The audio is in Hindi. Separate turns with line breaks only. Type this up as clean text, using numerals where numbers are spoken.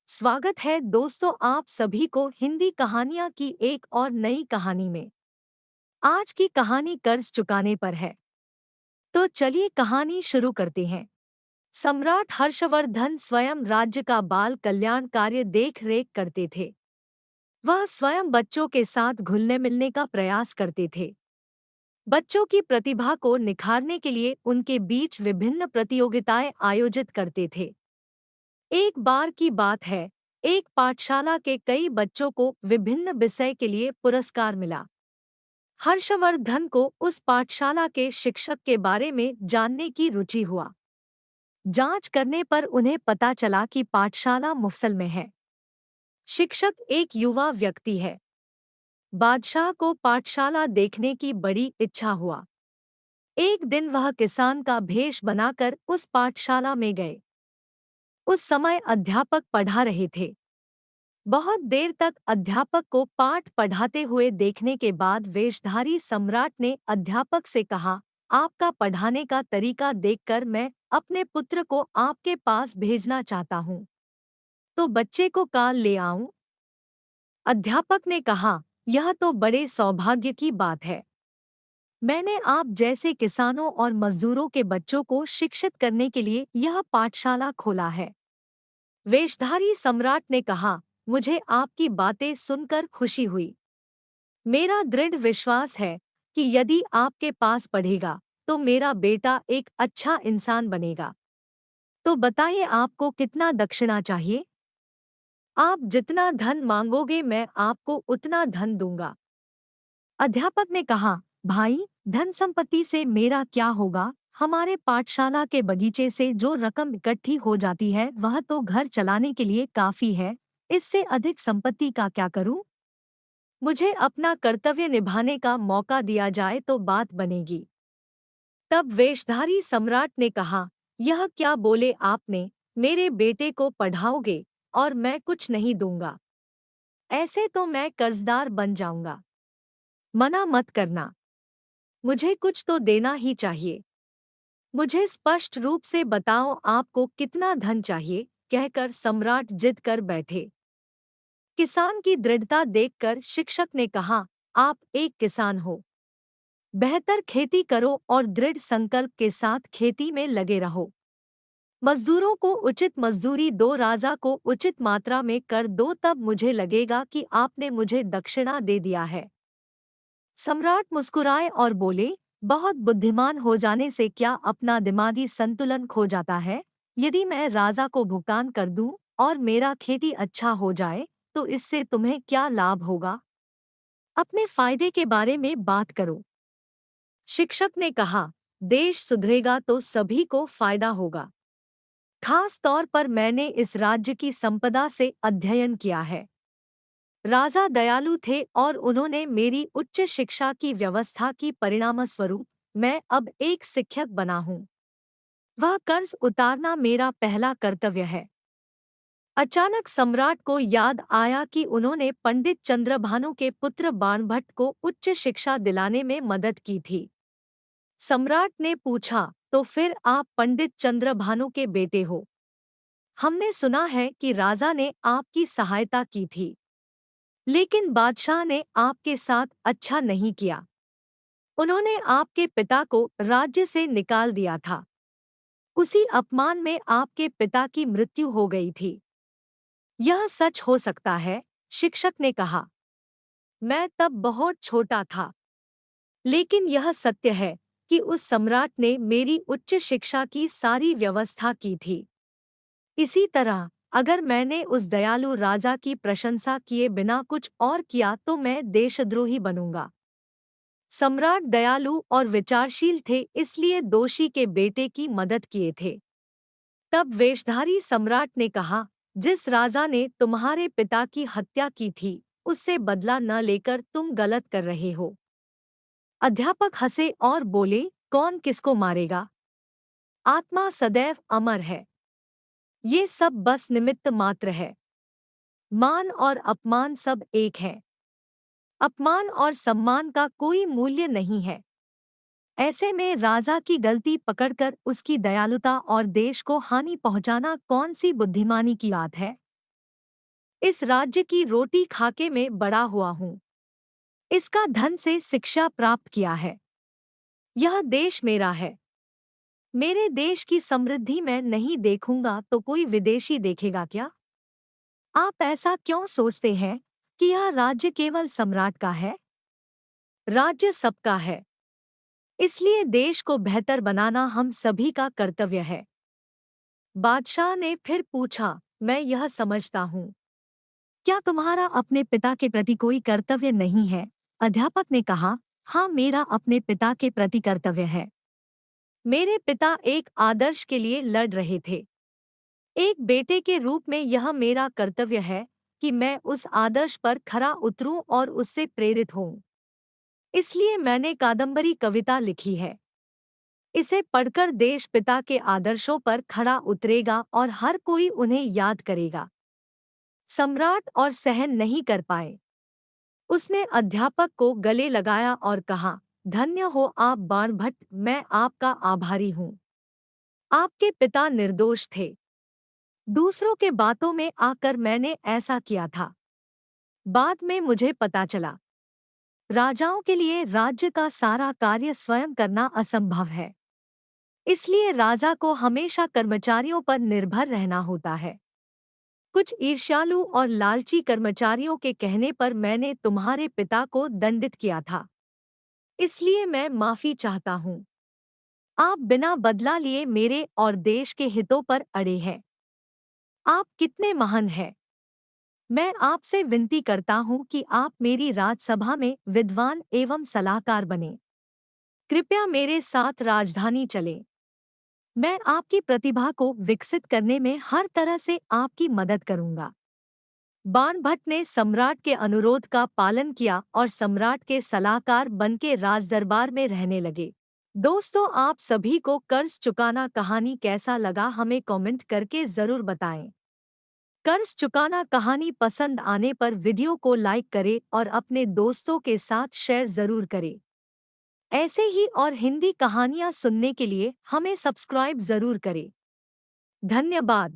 स्वागत है दोस्तों आप सभी को हिंदी कहानियां की एक और नई कहानी में। आज की कहानी कर्ज चुकाने पर है। तो चलिए कहानी शुरू करते हैं। सम्राट हर्षवर्धन स्वयं राज्य का बाल कल्याण कार्य देख रेख करते थे। वह स्वयं बच्चों के साथ घुलने मिलने का प्रयास करते थे। बच्चों की प्रतिभा को निखारने के लिए उनके बीच विभिन्न प्रतियोगिताएं आयोजित करते थे। एक बार की बात है, एक पाठशाला के कई बच्चों को विभिन्न विषय के लिए पुरस्कार मिला। हर्षवर्धन को उस पाठशाला के शिक्षक के बारे में जानने की रुचि हुआ। जांच करने पर उन्हें पता चला कि पाठशाला मुफस्सल में है। शिक्षक एक युवा व्यक्ति है। बादशाह को पाठशाला देखने की बड़ी इच्छा हुआ। एक दिन वह किसान का भेष बनाकर उस पाठशाला में गए। उस समय अध्यापक पढ़ा रहे थे। बहुत देर तक अध्यापक को पाठ पढ़ाते हुए देखने के बाद वेशधारी सम्राट ने अध्यापक से कहा, आपका पढ़ाने का तरीका देखकर मैं अपने पुत्र को आपके पास भेजना चाहता हूँ। तो बच्चे को काल ले आऊं? अध्यापक ने कहा, यह तो बड़े सौभाग्य की बात है। मैंने आप जैसे किसानों और मजदूरों के बच्चों को शिक्षित करने के लिए यह पाठशाला खोला है। वेशधारी सम्राट ने कहा, मुझे आपकी बातें सुनकर खुशी हुई। मेरा दृढ़ विश्वास है कि यदि आपके पास पढ़ेगा तो मेरा बेटा एक अच्छा इंसान बनेगा। तो बताइए आपको कितना दक्षिणा चाहिए? आप जितना धन मांगोगे मैं आपको उतना धन दूंगा। अध्यापक ने कहा, भाई, धन संपत्ति से मेरा क्या होगा? हमारे पाठशाला के बगीचे से जो रकम इकट्ठी हो जाती है वह तो घर चलाने के लिए काफी है। इससे अधिक संपत्ति का क्या करूं? मुझे अपना कर्तव्य निभाने का मौका दिया जाए तो बात बनेगी। तब वेशधारी सम्राट ने कहा, यह क्या बोले आपने? मेरे बेटे को पढ़ाओगे और मैं कुछ नहीं दूंगा? ऐसे तो मैं कर्जदार बन जाऊंगा। मना मत करना, मुझे कुछ तो देना ही चाहिए। मुझे स्पष्ट रूप से बताओ आपको कितना धन चाहिए? कहकर सम्राट जिद कर बैठे। किसान की दृढ़ता देखकर शिक्षक ने कहा, आप एक किसान हो। बेहतर खेती करो और दृढ़ संकल्प के साथ खेती में लगे रहो। मजदूरों को उचित मजदूरी दो, राजा को उचित मात्रा में कर दो, तब मुझे लगेगा कि आपने मुझे दक्षिणा दे दिया है। सम्राट मुस्कुराए और बोले, बहुत बुद्धिमान हो जाने से क्या अपना दिमागी संतुलन खो जाता है? यदि मैं राजा को भुगतान कर दूं और मेरा खेती अच्छा हो जाए तो इससे तुम्हें क्या लाभ होगा? अपने फायदे के बारे में बात करो। शिक्षक ने कहा, देश सुधरेगा तो सभी को फायदा होगा। खास तौर पर मैंने इस राज्य की संपदा से अध्ययन किया है। राजा दयालु थे और उन्होंने मेरी उच्च शिक्षा की व्यवस्था की परिणामस्वरूप मैं अब एक शिक्षक बना हूँ। वह कर्ज उतारना मेरा पहला कर्तव्य है। अचानक सम्राट को याद आया कि उन्होंने पंडित चंद्रभानु के पुत्र बाणभट्ट को उच्च शिक्षा दिलाने में मदद की थी। सम्राट ने पूछा, तो फिर आप पंडित चंद्रभानु के बेटे हो? हमने सुना है कि राजा ने आपकी सहायता की थी, लेकिन बादशाह ने आपके साथ अच्छा नहीं किया। उन्होंने आपके पिता को राज्य से निकाल दिया था। उसी अपमान में आपके पिता की मृत्यु हो गई थी। यह सच हो सकता है? शिक्षक ने कहा। मैं तब बहुत छोटा था, लेकिन यह सत्य है कि उस सम्राट ने मेरी उच्च शिक्षा की सारी व्यवस्था की थी। इसी तरह अगर मैंने उस दयालु राजा की प्रशंसा किए बिना कुछ और किया तो मैं देशद्रोही बनूंगा। सम्राट दयालु और विचारशील थे, इसलिए दोषी के बेटे की मदद किए थे। तब वेशधारी सम्राट ने कहा, जिस राजा ने तुम्हारे पिता की हत्या की थी उससे बदला न लेकर तुम गलत कर रहे हो। अध्यापक हंसे और बोले, कौन किसको मारेगा? आत्मा सदैव अमर है। ये सब बस निमित्त मात्र है। मान और अपमान सब एक है। अपमान और सम्मान का कोई मूल्य नहीं है। ऐसे में राजा की गलती पकड़कर उसकी दयालुता और देश को हानि पहुंचाना कौन सी बुद्धिमानी की बात है? इस राज्य की रोटी खाके मैं बड़ा हुआ हूँ। इसका धन से शिक्षा प्राप्त किया है। यह देश मेरा है। मेरे देश की समृद्धि मैं नहीं देखूंगा तो कोई विदेशी देखेगा क्या? आप ऐसा क्यों सोचते हैं कि यह राज्य केवल सम्राट का है? राज्य सबका है। इसलिए देश को बेहतर बनाना हम सभी का कर्तव्य है। बादशाह ने फिर पूछा, मैं यह समझता हूँ। क्या तुम्हारा अपने पिता के प्रति कोई कर्तव्य नहीं है? अध्यापक ने कहा, हाँ, मेरा अपने पिता के प्रति कर्तव्य है। मेरे पिता एक आदर्श के लिए लड़ रहे थे। एक बेटे के रूप में यह मेरा कर्तव्य है कि मैं उस आदर्श पर खरा उतरूं और उससे प्रेरित होऊं। इसलिए मैंने कादम्बरी कविता लिखी है। इसे पढ़कर देश पिता के आदर्शों पर खरा उतरेगा और हर कोई उन्हें याद करेगा। सम्राट और सहन नहीं कर पाए। उसने अध्यापक को गले लगाया और कहा, धन्य हो आप बाणभट्ट, मैं आपका आभारी हूँ। आपके पिता निर्दोष थे। दूसरों के बातों में आकर मैंने ऐसा किया था। बाद में मुझे पता चला, राजाओं के लिए राज्य का सारा कार्य स्वयं करना असंभव है। इसलिए राजा को हमेशा कर्मचारियों पर निर्भर रहना होता है। कुछ ईर्ष्यालु और लालची कर्मचारियों के कहने पर मैंने तुम्हारे पिता को दंडित किया था। इसलिए मैं माफी चाहता हूँ। आप बिना बदला लिए मेरे और देश के हितों पर अड़े हैं। आप कितने महान हैं। मैं आपसे विनती करता हूँ कि आप मेरी राजसभा में विद्वान एवं सलाहकार बने। कृपया मेरे साथ राजधानी चलें। मैं आपकी प्रतिभा को विकसित करने में हर तरह से आपकी मदद करूंगा। बाणभट्ट ने सम्राट के अनुरोध का पालन किया और सम्राट के सलाहकार बनके राजदरबार में रहने लगे। दोस्तों, आप सभी को कर्ज चुकाना कहानी कैसा लगा हमें कमेंट करके जरूर बताएं। कर्ज चुकाना कहानी पसंद आने पर वीडियो को लाइक करें और अपने दोस्तों के साथ शेयर जरूर करें। ऐसे ही और हिंदी कहानियाँ सुनने के लिए हमें सब्सक्राइब जरूर करें। धन्यवाद।